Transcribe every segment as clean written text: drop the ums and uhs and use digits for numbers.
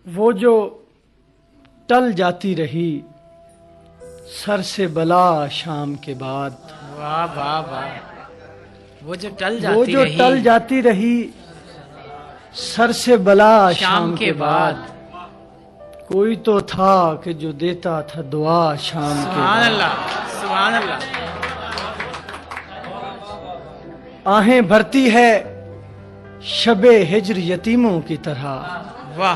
وہ جو ٹل جاتی رہی سر سے بلا شام کے بعد، واہ واہ واہ، وہ جو وہ جو ٹل جاتی رہی سر سے بلا شام کے بعد، کوئی تو تھا کہ جو دیتا تھا دعا شام کے سبحان بعد۔ اللہ سبحان اللہ، آہیں بھرتی ہے شب ہجر یتیموں کی طرح، واہ،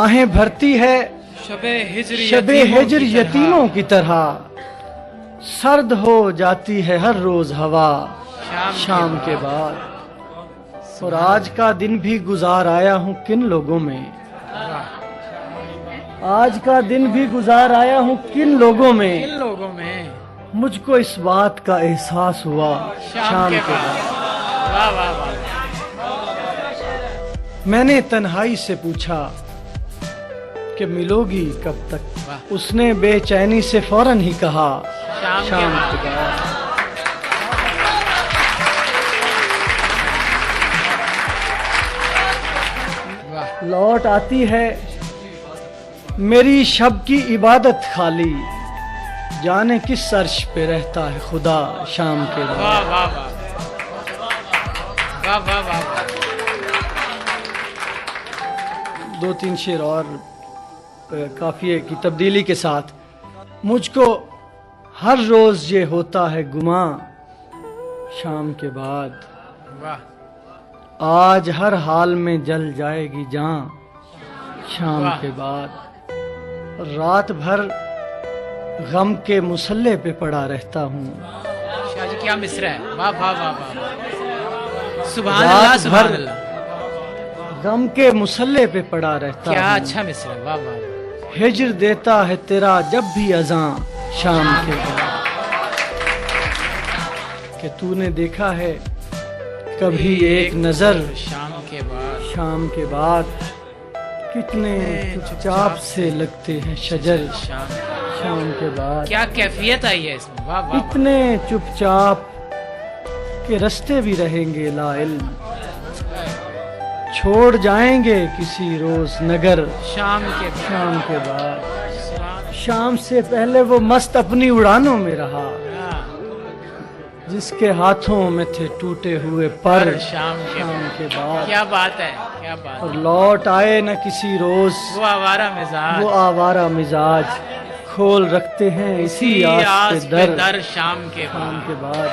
آہیں بھرتی ہے شب ہجر شب ہجر یتیموں کی طرح، سرد ہو جاتی ہے ہر روز ہوا شام کے بعد۔ اور آج کا دن بھی گزار آیا ہوں کن لوگوں میں، آج کا دن بھی گزار آیا ہوں کن لوگوں میں، ان لوگوں میں مجھ کو اس بات کا احساس ہوا شام کے بعد۔ واہ واہ واہ، میں نے تنہائی سے پوچھا کہ ملو گی کب تک، اس نے بے چینی سے فوراً ہی کہا شام کے بعد۔ لوٹ آتی ہے میری شب کی عبادت خالی، جانے کس عرش پہ رہتا ہے خدا شام کے بعد۔ واہ واہ واہ، واہ واہ واہ، دو تین شعر اور قافیے کی تبدیلی کے ساتھ۔ مجھ کو ہر روز یہ ہوتا ہے گماں شام کے بعد، واہ، آج ہر حال میں جل جائے گی جاں شام واہ۔ کے بعد۔ رات بھر غم کے مسلح پہ پڑا رہتا ہوں، شاہ جی کیا مصرع ہے، واہ واہ واہ واہ، سبحان رات اللہ سبحان بھر اللہ، غم کے مسلح پہ پڑا رہتا کیا ہوں، اچھا مصرع ہے، واہ واہ واہ۔ ہجر دیتا ہے تیرا جب بھی اذاں شام کے بعد۔ کہ تو نے دیکھا ہے کبھی ایک نظر شام کے بعد، شام کے بعد، کتنے چپ چاپ سے لگتے ہیں شجر شام کے بعد، کیا کیفیت آئی ہے اس میں، واہ واہ واہ، اتنے چپ چاپ کہ رستے بھی رہیں گے لا علم، چھوڑ جائیں گے کسی روز نگر شام کے بعد، شام کے بعد۔ سبحان شام سے پہلے وہ مست اپنی اڑانوں میں رہا، اللہ، جس کے ہاتھوں میں تھے ٹوٹے ہوئے پر شام کے بعد۔ کیا بات ہے، کیا بات اور ہے، لوٹ آئے نہ کسی روز وہ آوارہ مزاج، وہ آوارہ مزاج، کھول رکھتے ہیں اسی آس آس پہ پہ در شام کے بعد، شام کے بعد۔